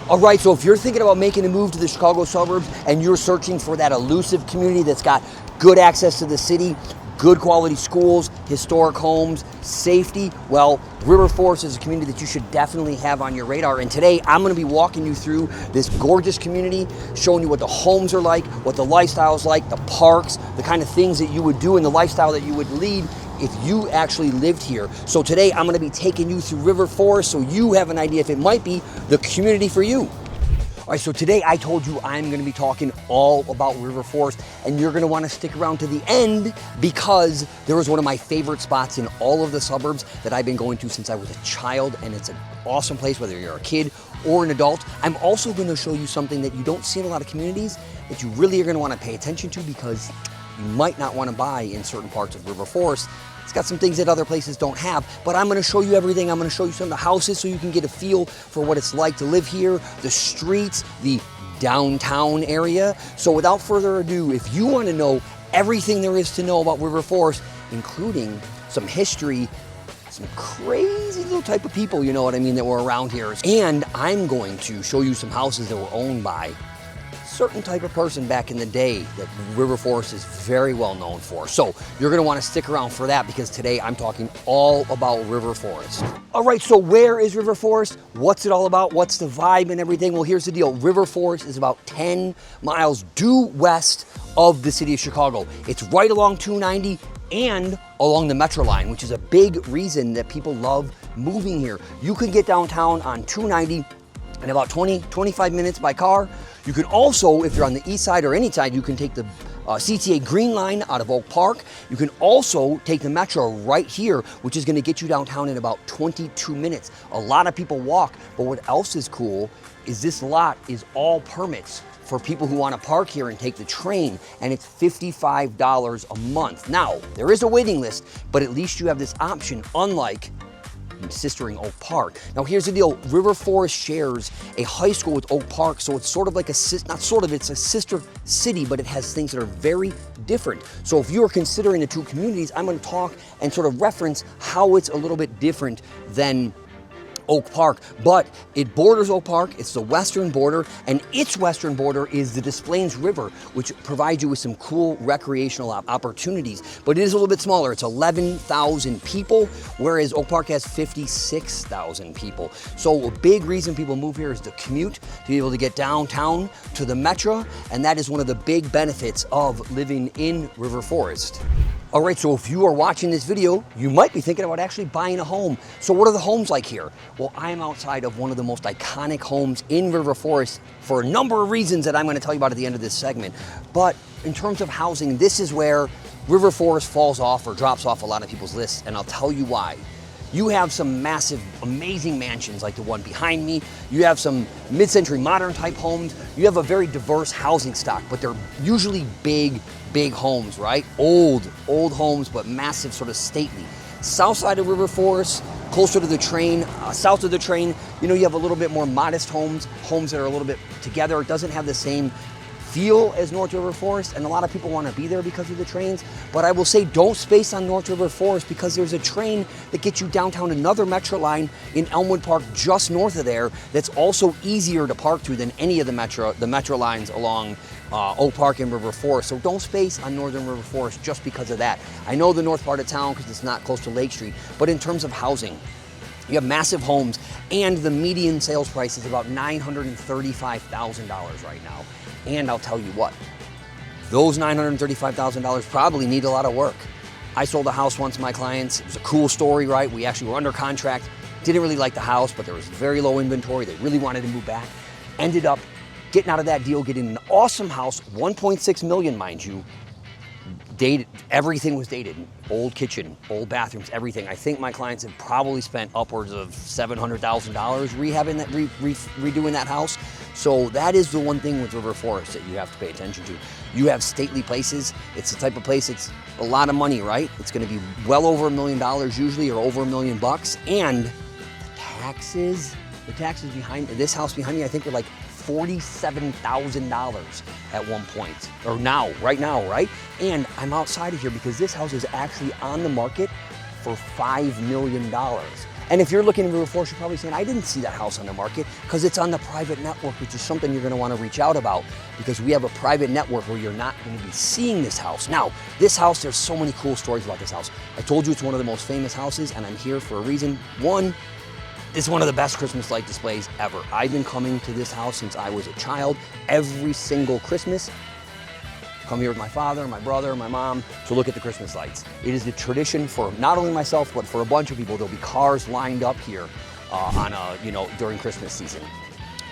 All right, so if you're thinking about making a move to the Chicago suburbs and you're searching for that elusive community that's got good access to the city, good quality schools, historic homes, safety, well, River Forest is a community that you should definitely have on your radar. And today I'm gonna be walking you through this gorgeous community, showing you what the homes are like, what the lifestyle is like, the parks, the kind of things that you would do and the lifestyle that you would lead if you actually lived here. So today I'm gonna be taking you through River Forest so you have an idea if it might be the community for you. All right, so today I told you I'm gonna be talking all about River Forest, and you're gonna wanna stick around to the end because there is one of my favorite spots in all of the suburbs that I've been going to since I was a child, and it's an awesome place whether you're a kid or an adult. I'm also gonna show you something that you don't see in a lot of communities that you really are gonna wanna pay attention to because you might not wanna buy in certain parts of River Forest. It's got some things that other places don't have, but I'm gonna show you everything. I'm gonna show you some of the houses so you can get a feel for what it's like to live here, the streets, the downtown area. So without further ado, if you wanna know everything there is to know about River Forest, including some history, some crazy little type of people, you know what I mean, that were around here. And I'm going to show you some houses that were owned by certain type of person back in the day that River Forest is very well known for. So you're gonna wanna stick around for that because today I'm talking all about River Forest. All right, so where is River Forest? What's it all about? What's the vibe and everything? Well, here's the deal. River Forest is about 10 miles due west of the city of Chicago. It's right along 290 and along the Metro line, which is a big reason that people love moving here. You can get downtown on 290 in about 25 minutes by car. You can also, if you're on the east side or any side, you can take the CTA Green Line out of Oak Park. You can also take the Metro right here, which is gonna get you downtown in about 22 minutes. A lot of people walk, but what else is cool is this lot is all permits for people who wanna park here and take the train, and it's $55 a month. Now, there is a waiting list, but at least you have this option, unlike sistering Oak Park. Now here's the deal, River Forest shares a high school with Oak Park, so it's sort of like it's a sister city, but it has things that are very different. So if you're considering the two communities, I'm gonna talk and sort of reference how it's a little bit different than Oak Park, but it borders Oak Park, it's the western border, and its western border is the Des Plaines River, which provides you with some cool recreational opportunities, but it is a little bit smaller. It's 11,000 people, whereas Oak Park has 56,000 people. So a big reason people move here is the commute, to be able to get downtown to the Metro, and that is one of the big benefits of living in River Forest. All right, so if you are watching this video, you might be thinking about actually buying a home. So what are the homes like here? Well, I am outside of one of the most iconic homes in River Forest for a number of reasons that I'm gonna tell you about at the end of this segment. But in terms of housing, this is where River Forest falls off or drops off a lot of people's lists, and I'll tell you why. You have some massive, amazing mansions like the one behind me. You have some mid-century modern type homes. You have a very diverse housing stock, but they're usually big homes, right? Old homes, but massive, sort of stately. South side of River Forest, closer to the train, south of the train, you know, you have a little bit more modest homes that are a little bit together. It doesn't have the same feel as North River Forest, and a lot of people want to be there because of the trains, but I will say don't space on North River Forest because there's a train that gets you downtown another Metro line in Elmwood Park just north of there that's also easier to park to than any of the Metro lines along Oak Park and River Forest. So don't space on Northern River Forest just because of that. I know the north part of town because it's not close to Lake Street, but in terms of housing, you have massive homes, and the median sales price is about $935,000 right now. And I'll tell you what, those $935,000 probably need a lot of work. I sold a house once to my clients. It was a cool story, right? We actually were under contract, didn't really like the house, but there was very low inventory. They really wanted to move back. Ended up getting out of that deal, getting an awesome house, 1.6 million, mind you. Dated, everything was dated. Old kitchen, old bathrooms, everything. I think my clients have probably spent upwards of $700,000 rehabbing that, redoing that house. So that is the one thing with River Forest that you have to pay attention to. You have stately places. It's the type of place, it's a lot of money, right? It's gonna be well over $1 million usually, or over $1 million bucks. And the taxes behind this house behind me, I think were like $47,000 at one point, or now, right now, right? And I'm outside of here because this house is actually on the market for $5 million. And if you're looking in River Forest, you're probably saying, I didn't see that house on the market, because it's on the private network, which is something you're gonna wanna reach out about, because we have a private network where you're not gonna be seeing this house. Now, this house, there's so many cool stories about this house. I told you it's one of the most famous houses, and I'm here for a reason. One, it's one of the best Christmas light displays ever. I've been coming to this house since I was a child. Every single Christmas, come here with my father, my brother, my mom to look at the Christmas lights. It is the tradition for not only myself, but for a bunch of people. There'll be cars lined up here during Christmas season.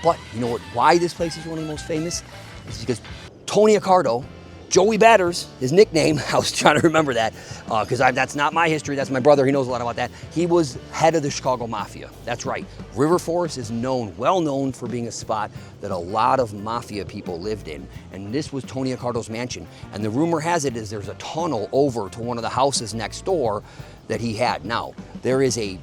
But you know what? Why this place is one of the most famous? It's because Tony Accardo, Joey Batters, his nickname, I was trying to remember that, because that's not my history, that's my brother, he knows a lot about that. He was head of the Chicago Mafia, that's right. River Forest is well known for being a spot that a lot of Mafia people lived in, and this was Tony Accardo's mansion. And the rumor has it is there's a tunnel over to one of the houses next door that he had. Now, there is a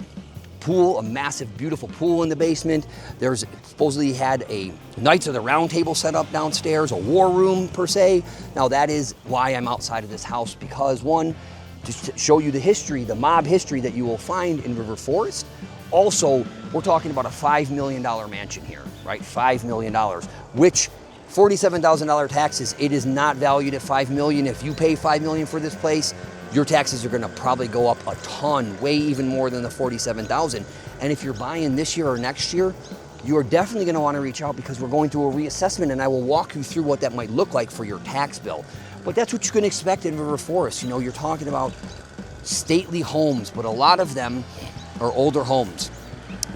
pool, a massive, beautiful pool in the basement. There's supposedly had a Knights of the Round Table set up downstairs, a war room per se. Now that is why I'm outside of this house, because one, just to show you the history, the mob history that you will find in River Forest. Also, we're talking about a $5 million mansion here, right? $5 million, which $47,000 taxes, it is not valued at $5 million. If you pay $5 million for this place, your taxes are gonna probably go up a ton, way even more than the $47,000. And if you're buying this year or next year, you are definitely gonna wanna reach out, because we're going through a reassessment, and I will walk you through what that might look like for your tax bill. But that's what you can expect in River Forest. You know, you're talking about stately homes, but a lot of them are older homes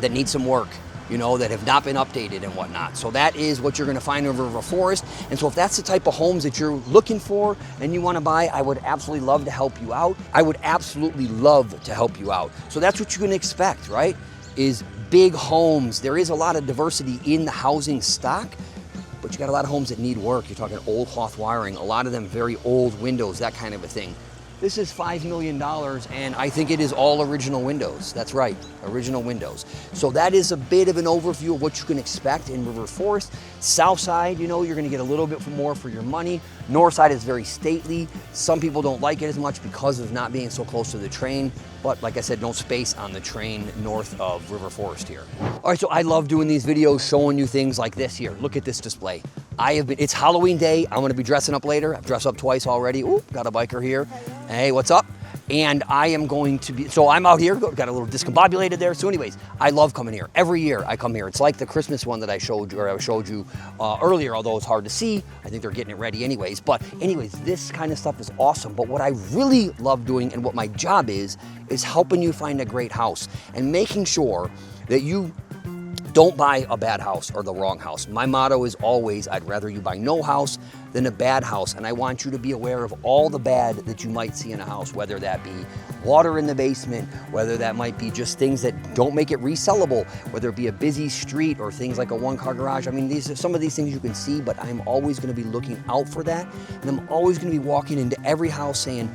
that need some work, you know, that have not been updated and whatnot. So that is what you're gonna find in River Forest. And so if that's the type of homes that you're looking for and you wanna buy, I would absolutely love to help you out. I would absolutely love to help you out. So that's what you're gonna expect, right? Is big homes. There is a lot of diversity in the housing stock, but you got a lot of homes that need work. You're talking old cloth wiring, a lot of them very old windows, that kind of a thing. This is $5 million, and I think it is all original windows. That's right, original windows. So that is a bit of an overview of what you can expect in River Forest. South side, you know, you're gonna get a little bit more for your money. North side is very stately. Some people don't like it as much because of not being so close to the train, but like I said, no space on the train north of River Forest here. All right, so I love doing these videos showing you things like this here. Look at this display. It's Halloween day. I'm gonna be dressing up later. I've dressed up twice already. Ooh, got a biker here. Hey, what's up? And I am going to be, so I'm out here, got a little discombobulated there. So anyways, I love coming here. Every year I come here. It's like the Christmas one that I showed you earlier, although it's hard to see. I think they're getting it ready anyways. But anyways, this kind of stuff is awesome. But what I really love doing, and what my job is helping you find a great house and making sure that you don't buy a bad house or the wrong house. My motto is always, I'd rather you buy no house than a bad house. And I want you to be aware of all the bad that you might see in a house, whether that be water in the basement, whether that might be just things that don't make it resellable, whether it be a busy street or things like a one-car garage. I mean, some of these things you can see, but I'm always gonna be looking out for that. And I'm always gonna be walking into every house saying,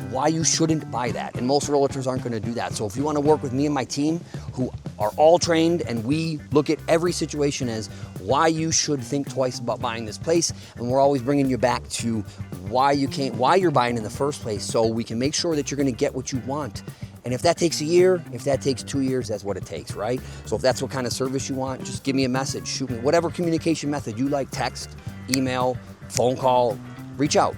why you shouldn't buy that. And most realtors aren't gonna do that. So if you wanna work with me and my team, who are all trained, and we look at every situation as why you should think twice about buying this place, and we're always bringing you back to why you're buying in the first place, so we can make sure that you're gonna get what you want. And if that takes a year, if that takes 2 years, that's what it takes, right? So if that's what kind of service you want, just give me a message, shoot me, whatever communication method you like, text, email, phone call, reach out.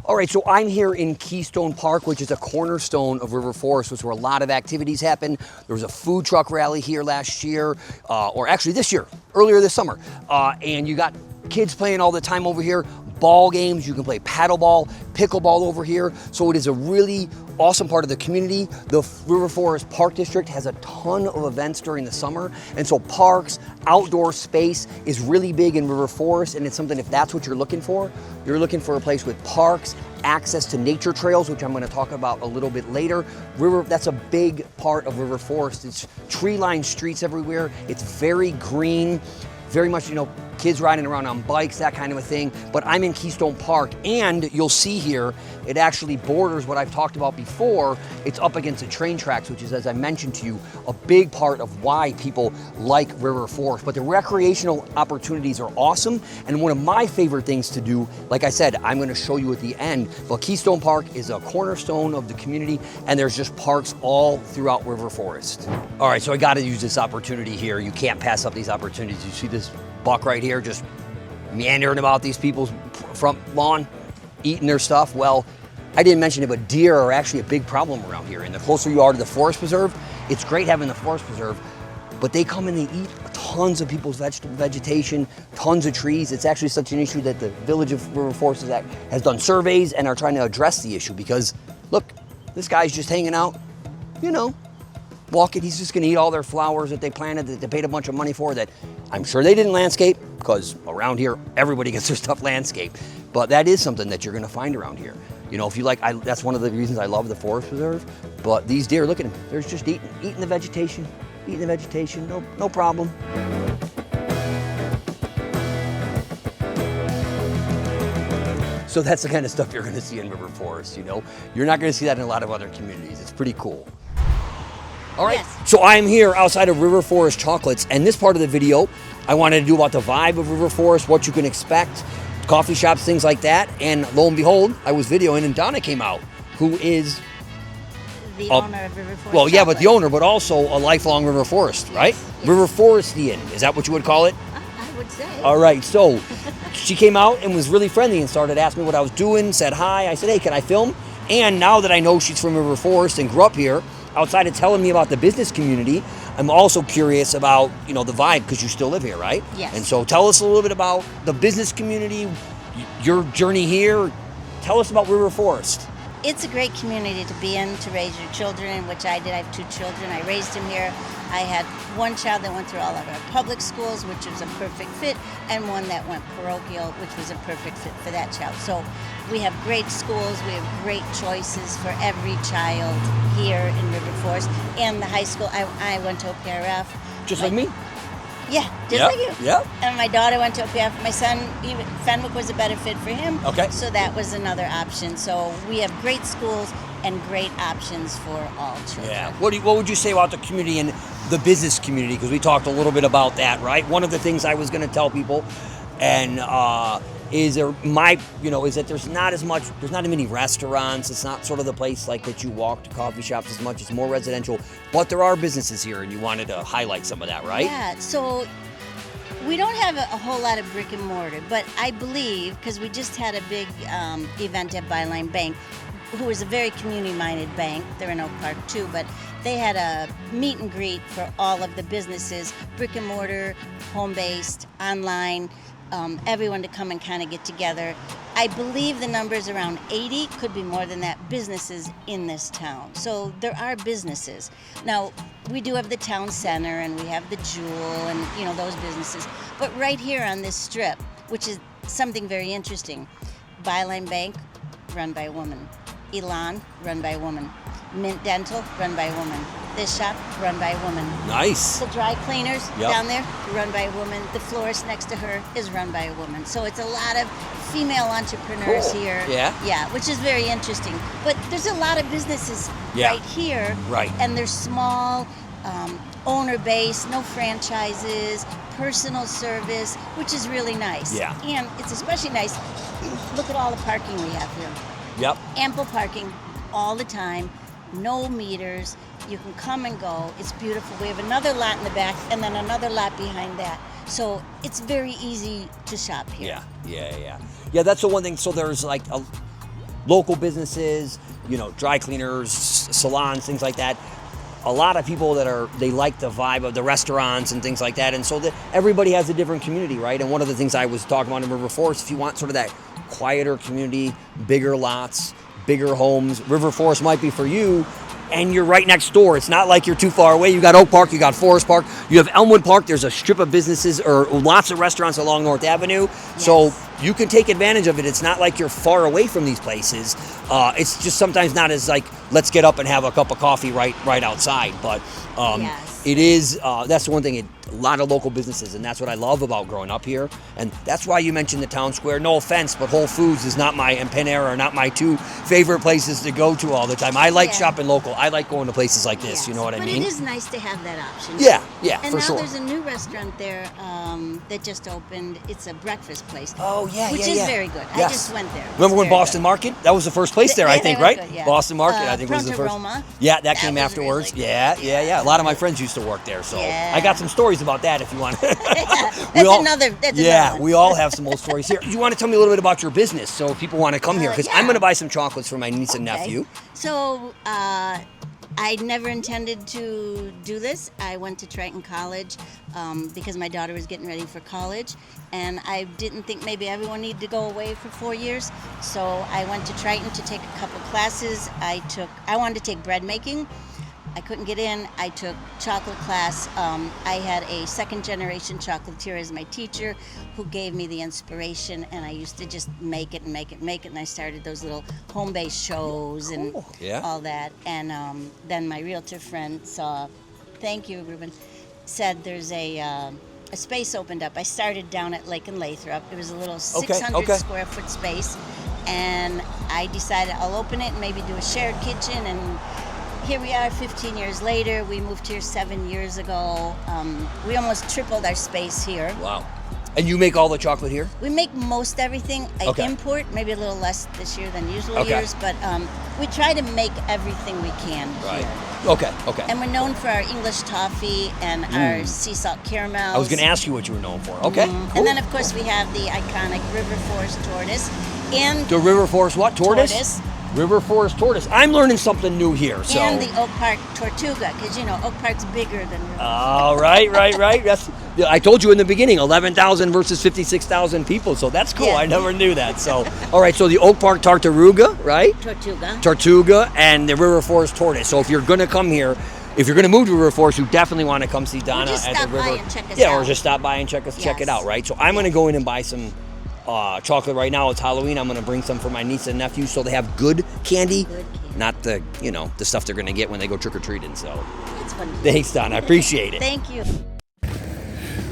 All right, so I'm here in Keystone Park, which is a cornerstone of River Forest, which is where a lot of activities happen. There was a food truck rally here last year, or actually this year, earlier this summer. And you got kids playing all the time over here, ball games, you can play paddleball, pickleball over here. So it is a really awesome part of the community. The River Forest Park District has a ton of events during the summer. And so parks, outdoor space is really big in River Forest. And it's something, if that's what you're looking for a place with parks, access to nature trails, which I'm gonna talk about a little bit later. That's a big part of River Forest. It's tree-lined streets everywhere. It's very green, very much, kids riding around on bikes, that kind of a thing. But I'm in Keystone Park, and you'll see here, it actually borders what I've talked about before. It's up against the train tracks, which is, as I mentioned to you, a big part of why people like River Forest. But the recreational opportunities are awesome, and one of my favorite things to do, like I said, I'm gonna show you at the end, but Keystone Park is a cornerstone of the community, and there's just parks all throughout River Forest. All right, so I gotta use this opportunity here. You can't pass up these opportunities. You see this buck right here just meandering about these people's front lawn, eating their stuff? Well, I didn't mention it, but deer are actually a big problem around here. And the closer you are to the forest preserve, it's great having the forest preserve, but they come and they eat tons of people's vegetation, tons of trees. It's actually such an issue that the Village of River Forest has done surveys and are trying to address the issue, because look, this guy's just hanging out, you know, walking. He's just gonna eat all their flowers that they planted, that they paid a bunch of money for, that I'm sure they didn't landscape, because around here, everybody gets their stuff landscaped. But that is something that you're gonna find around here. You know, if you like, that's one of the reasons I love the forest preserve. But these deer, look at them. They're just eating the vegetation, no problem. So that's the kind of stuff you're gonna see in River Forest, you know? You're not gonna see that in a lot of other communities. It's pretty cool. All right, yes. So I'm here outside of River Forest Chocolates, and this part of the video, I wanted to do about the vibe of River Forest, what you can expect, coffee shops, things like that. And lo and behold, I was videoing, and Donna came out, who is the owner of River Forest. Well, yeah, but the owner, but also a lifelong River Forest, right? Yes. River Forestian, is that what you would call it? I would say. All right, so she came out and was really friendly and started asking me what I was doing, said hi. I said, hey, can I film? And now that I know she's from River Forest and grew up here, outside of telling me about the business community, I'm also curious about, you know, the vibe, because you still live here, right? Yes. And so tell us a little bit about the business community, your journey here. Tell us about River Forest. It's a great community to be in, to raise your children in, which I did. I have 2 children. I raised them here. I had one child that went through all of our public schools, which was a perfect fit, and one that went parochial, which was a perfect fit for that child. So we have great schools. We have great choices for every child here in River Forest. And the high school, I went to OPRF. Just like me? Yeah, just like you. Yeah. And my daughter went to OPF. My son, Fenwick was a better fit for him. Okay. So that was another option. So we have great schools and great options for all children. Yeah. What would you say about the community and the business community? Because we talked a little bit about that, right? One of the things I was going to tell people, and is that there's not as many restaurants. It's not sort of the place like that you walk to coffee shops as much. It's more residential, but there are businesses here, and you wanted to highlight some of that, right? Yeah, so we don't have a whole lot of brick and mortar, but I believe, because we just had a big event at Byline Bank, who is a very community-minded bank. They're in Oak Park too, but they had a meet and greet for all of the businesses, brick and mortar, home-based, online, everyone to come and kind of get together. I believe the number is around 80, could be more than that, businesses in this town. So there are businesses. Now, we do have the town center, and we have the Jewel, and you know, those businesses. But right here on this strip, which is something very interesting, Byline Bank, run by a woman. Elon, run by a woman. Mint Dental, run by a woman. This shop, run by a woman. Nice. The dry cleaners down there, run by a woman. The florist next to her is run by a woman. So it's a lot of female entrepreneurs here. Yeah. Yeah, which is very interesting. But there's a lot of businesses right here. Right. And they're small, owner-based, no franchises, personal service, which is really nice. Yeah. And it's especially nice, look at all the parking we have here. Yep. Ample parking all the time, no meters. You can come and go. It's beautiful. We have another lot in the back and then another lot behind that. So it's very easy to shop here. Yeah, that's the one thing. So there's like local businesses, you know, dry cleaners, salons, things like that. A lot of people they like the vibe of the restaurants and things like that. And so everybody has a different community, right? And one of the things I was talking about in River Forest, if you want sort of that quieter community, bigger lots, bigger homes, River Forest might be for you. And you're right next door. It's not like you're too far away. You got Oak Park, you got Forest Park, you have Elmwood Park. There's a strip of businesses or lots of restaurants along North Avenue. Yes. So you can take advantage of it. It's not like you're far away from these places. It's just sometimes not as like, let's get up and have a cup of coffee right outside. But yes. It is, that's the one thing, a lot of local businesses, and that's what I love about growing up here. And that's why you mentioned the town square. No offense, but Whole Foods is not my, and Panera are not my two favorite places to go to all the time. I like shopping local. I like going to places like this, you know what I mean? But it is nice to have that option. Yeah, and for now sure. there's a new restaurant there that just opened. It's a breakfast place. Oh, yeah, which is very good. Yes. I just went there. Remember when Very Boston good. Market? That was the first place there, I think, was right? good, yeah. Boston Market, I think was the Pronto first. Roma. Yeah, that That came was afterwards. really good. Yeah. A lot of my friends used to work there, so Yeah. I got some stories about that if you want. That's another one. We all have some old stories here. You want to tell me a little bit about your business so if people want to come here? Because I'm going to buy some chocolates for my niece and nephew. So I never intended to do this. I went to Triton College because my daughter was getting ready for college, and I didn't think maybe everyone needed to go away for 4 years. So I went to Triton to take a couple classes. I wanted to take bread making. I couldn't get in. I took chocolate class. I had a second generation chocolatier as my teacher who gave me the inspiration, and I used to just make it, and I started those little home-based shows and all that. And then my realtor friend saw, thank you, Ruben, said there's a space opened up. I started down at Lake and Lathrop. It was a little 600 square foot space, and I decided I'll open it and maybe do a shared kitchen. And here we are 15 years later. We moved here 7 years ago. We almost tripled our space here. Wow. And you make all the chocolate here? We make most everything. I import, maybe a little less this year than usual years, but we try to make everything we can here. Okay. And we're known for our English toffee and our sea salt caramels. I was going to ask you what you were known for. Okay. Cool. And then, of course, we have the iconic River Forest tortoise. And the River Forest what? Tortoise? River Forest tortoise. I'm learning something new here. So. And the Oak Park Tortuga, because Oak Park's bigger than River. Oh, right. I told you in the beginning, 11,000 versus 56,000 people, so that's cool. Yeah. I never knew that. So, all right. So the Oak Park Tartaruga, right? Tortuga, and the River Forest tortoise. So if you're gonna come here, if you're gonna move to River Forest, you definitely want to come see Donna at the river. And check us out. Or just stop by and check it out. Right. So I'm gonna go in and buy some. Chocolate right now. It's Halloween. I'm going to bring some for my niece and nephew so they have good candy, not the the stuff they're going to get when they go trick-or-treating. So it's fun. Thanks, Don. I appreciate it. Thank you.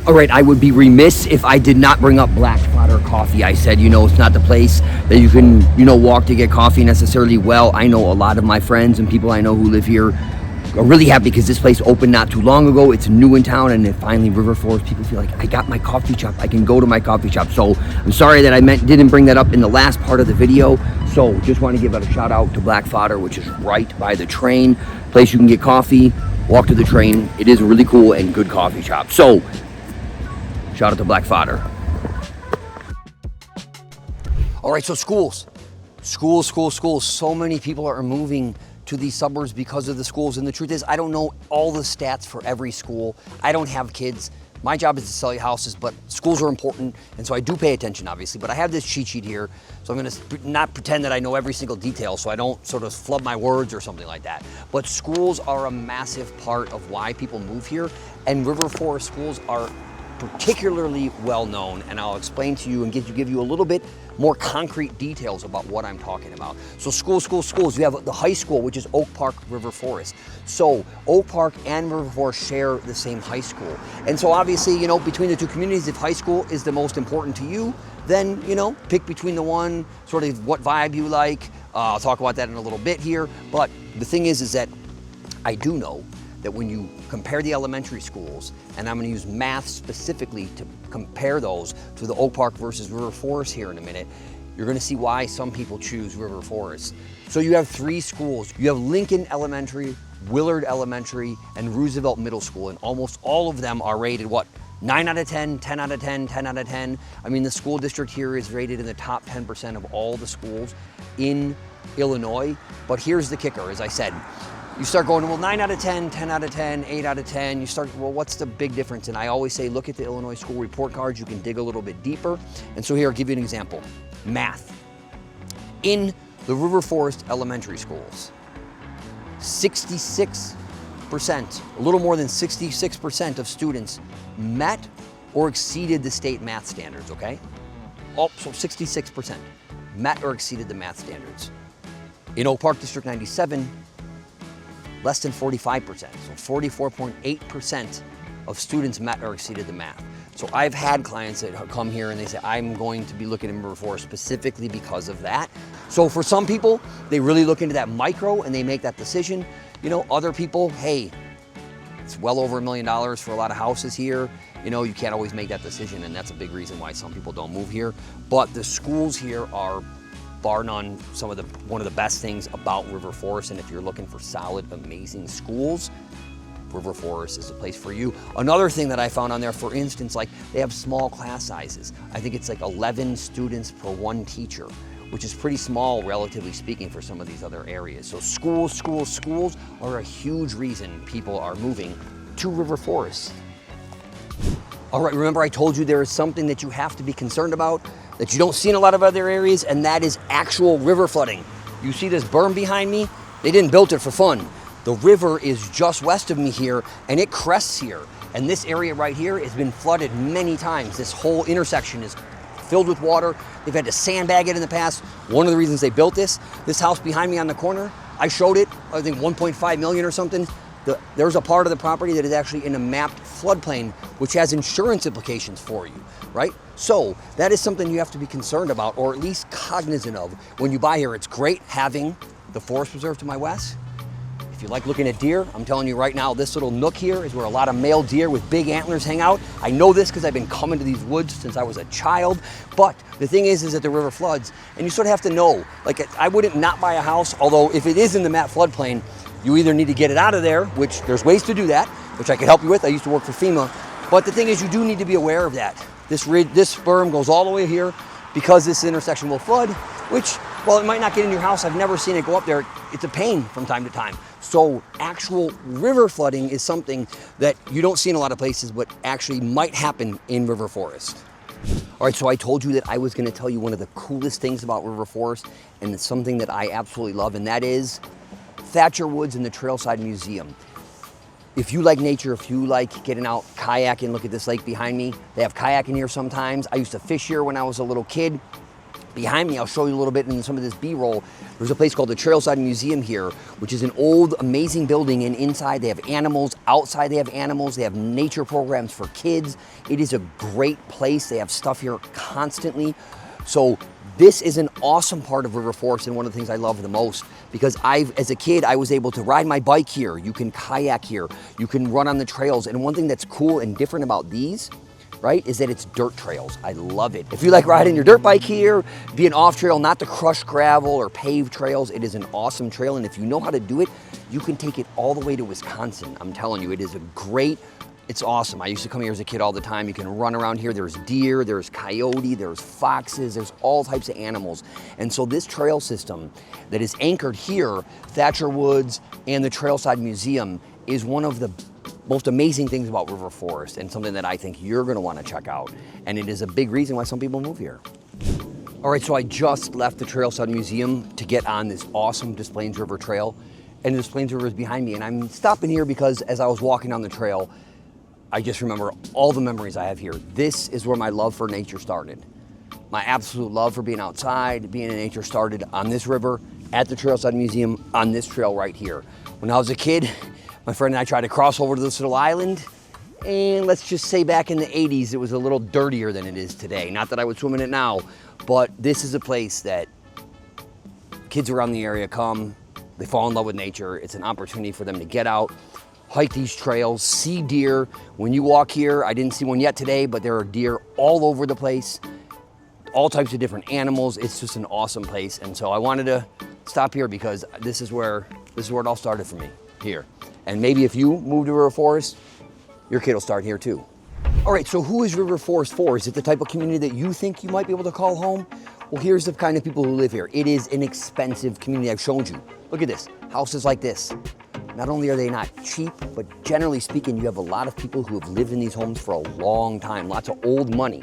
All right, I would be remiss if I did not bring up Black Fodder Coffee. I said, it's not the place that you can, walk to get coffee necessarily. Well, I know a lot of my friends and people I know who live here are really happy because this place opened not too long ago. It's new in town, and finally River Forest people feel like I got my coffee shop. I can go to my coffee shop. So I'm sorry that I didn't bring that up in the last part of the video. So just want to give a shout out to Black Fodder, which is right by the train. Place you can get coffee, walk to the train. It is a really cool and good coffee shop. So shout out to Black Fodder. All right, so schools. So many people are moving to these suburbs because of the schools. And the truth is, I don't know all the stats for every school. I don't have kids. My job is to sell you houses, but schools are important, and so I do pay attention, obviously. But I have this cheat sheet here, so I'm gonna not pretend that I know every single detail so I don't sort of flub my words or something like that. But schools are a massive part of why people move here, and River Forest schools are particularly well known, and I'll explain to you and give you a little bit more concrete details about what I'm talking about. So schools. You have the high school, which is Oak Park River Forest. So Oak Park and River Forest share the same high school. And so obviously, between the two communities, if high school is the most important to you, then, pick between the one, sort of what vibe you like. I'll talk about that in a little bit here. But the thing is that I do know that when you compare the elementary schools, and I'm going to use math specifically to compare those to the Oak Park versus River Forest here in a minute, you're going to see why some people choose River Forest. So you have 3 schools. You have Lincoln Elementary, Willard Elementary, and Roosevelt Middle School, and almost all of them are rated 9 out of 10, 10 out of 10, 10 out of 10. I mean, the school district here is rated in the top 10% of all the schools in Illinois. But here's the kicker, as I said, you start going, 9 out of 10, 10 out of 10, 8 out of 10. You start, what's the big difference? And I always say, look at the Illinois school report cards. You can dig a little bit deeper. And so here, I'll give you an example. Math. In the River Forest elementary schools, 66%, a little more than 66% of students met or exceeded the state math standards, okay? So 66% met or exceeded the math standards. In Oak Park District 97, less than 45%. So 44.8% of students met or exceeded the math. So I've had clients that come here and they say, I'm going to be looking at River Forest specifically because of that. So for some people, they really look into that micro and they make that decision. You know, other people, hey, it's well over $1 million for a lot of houses here. You know, you can't always make that decision, and that's a big reason why some people don't move here. But the schools here are, bar none, one of the best things about River Forest. And if you're looking for solid, amazing schools, River Forest is a place for you. Another thing that I found on there, for instance, like they have small class sizes. I think it's like 11 students per one teacher, which is pretty small, relatively speaking, for some of these other areas. So schools are a huge reason people are moving to River Forest. All right, remember I told you there is something that you have to be concerned about that you don't see in a lot of other areas, and that is actual river flooding. You see this berm behind me? They didn't build it for fun. The river is just west of me here, and it crests here. And this area right here has been flooded many times. This whole intersection is filled with water. They've had to sandbag it in the past. One of the reasons they built this house behind me on the corner, I showed it, I think 1.5 million or something. There's a part of the property that is actually in a mapped floodplain, which has insurance implications for you, right? So that is something you have to be concerned about, or at least cognizant of when you buy here. It's great having the forest preserve to my west. If you like looking at deer, I'm telling you right now, this little nook here is where a lot of male deer with big antlers hang out. I know this because I've been coming to these woods since I was a child. But the thing is that the river floods, and you sort of have to know. Like, I wouldn't not buy a house, although if it is in the mapped floodplain, you either need to get it out of there, which there's ways to do that, which I could help you with. I used to work for FEMA. But the thing is, you do need to be aware of that. This berm goes all the way here because this intersection will flood, which, while it might not get in your house, I've never seen it go up there. It's a pain from time to time. So actual river flooding is something that you don't see in a lot of places, but actually might happen in River Forest. All right, so I told you that I was gonna tell you one of the coolest things about River Forest, and it's something that I absolutely love, and that is Thatcher Woods and the Trailside Museum. If you like nature, if you like getting out kayaking, look at this lake behind me. They have kayaking here sometimes. I used to fish here when I was a little kid. Behind me, I'll show you a little bit in some of this B-roll. There's a place called the Trailside Museum here, which is an old, amazing building, and inside they have animals, outside they have animals, they have nature programs for kids. It is a great place. They have stuff here constantly. So this is an awesome part of River Forest, and one of the things I love the most, because as a kid, I was able to ride my bike here. You can kayak here, you can run on the trails, and one thing that's cool and different about these, right, is that it's dirt trails. I love it. If you like riding your dirt bike here, being off trail, not the crushed gravel or paved trails, it is an awesome trail, and if you know how to do it, you can take it all the way to Wisconsin. I'm telling you, it is it's awesome. I used to come here as a kid all the time. You can run around here. There's deer, there's coyote, there's foxes, there's all types of animals. And so this trail system that is anchored here, Thatcher Woods and the Trailside Museum, is one of the most amazing things about River Forest, and something that I think you're gonna wanna check out. And it is a big reason why some people move here. All right, so I just left the Trailside Museum to get on this awesome Des Plaines River trail. And Des Plaines River is behind me, and I'm stopping here because as I was walking down the trail, I just remember all the memories I have here. This is where my love for nature started. My absolute love for being outside, being in nature, started on this river, at the Trailside Museum, on this trail right here. When I was a kid, my friend and I tried to cross over to this little island, and let's just say back in the 80s, it was a little dirtier than it is today. Not that I would swim in it now, but this is a place that kids around the area come, they fall in love with nature. It's an opportunity for them to get out, hike these trails, see deer. When you walk here, I didn't see one yet today, but there are deer all over the place, all types of different animals. It's just an awesome place. And so I wanted to stop here because this is where it all started for me, here. And maybe if you move to River Forest, your kid will start here too. All right, so who is River Forest for? Is it the type of community that you think you might be able to call home? Well, here's the kind of people who live here. It is an expensive community. I've shown you. Look at this, houses like this. Not only are they not cheap, but generally speaking, you have a lot of people who have lived in these homes for a long time, lots of old money,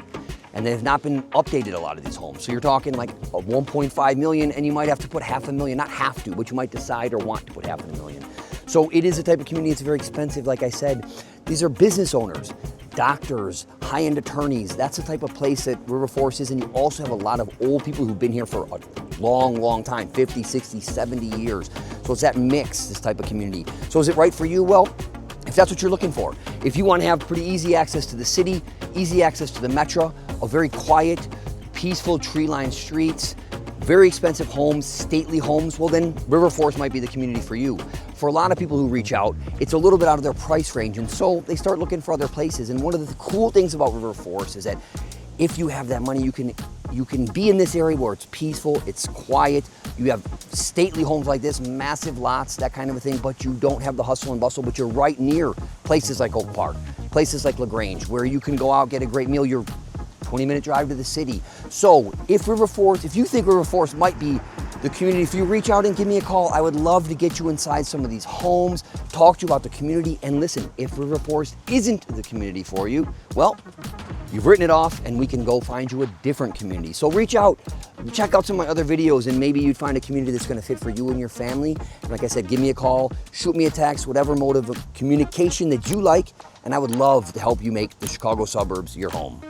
and they have not been updated, a lot of these homes. So you're talking like a 1.5 million, and you might have to put $500,000, not have to, but you might decide or want to put $500,000. So it is a type of community, it's very expensive. Like I said, these are business owners, doctors, high-end attorneys. That's the type of place that River Forest is, and you also have a lot of old people who've been here for a long, long time, 50, 60, 70 years. So it's that mix, this type of community. So is it right for you? Well, if that's what you're looking for. If you want to have pretty easy access to the city, easy access to the metro, a very quiet, peaceful tree-lined streets, very expensive homes, stately homes, well then River Forest might be the community for you. For a lot of people who reach out, it's a little bit out of their price range, and so they start looking for other places. And one of the cool things about River Forest is that if you have that money, you can be in this area where it's peaceful, it's quiet, you have stately homes like this, massive lots, that kind of a thing, but you don't have the hustle and bustle, but you're right near places like Oak Park, places like LaGrange, where you can go out, get a great meal. You're 20-minute drive to the city. So if you think River Forest might be the community, if you reach out and give me a call, I would love to get you inside some of these homes, talk to you about the community, and listen, if River Forest isn't the community for you, well, you've written it off and we can go find you a different community. So reach out, check out some of my other videos, and maybe you'd find a community that's gonna fit for you and your family. And like I said, give me a call, shoot me a text, whatever mode of communication that you like, and I would love to help you make the Chicago suburbs your home.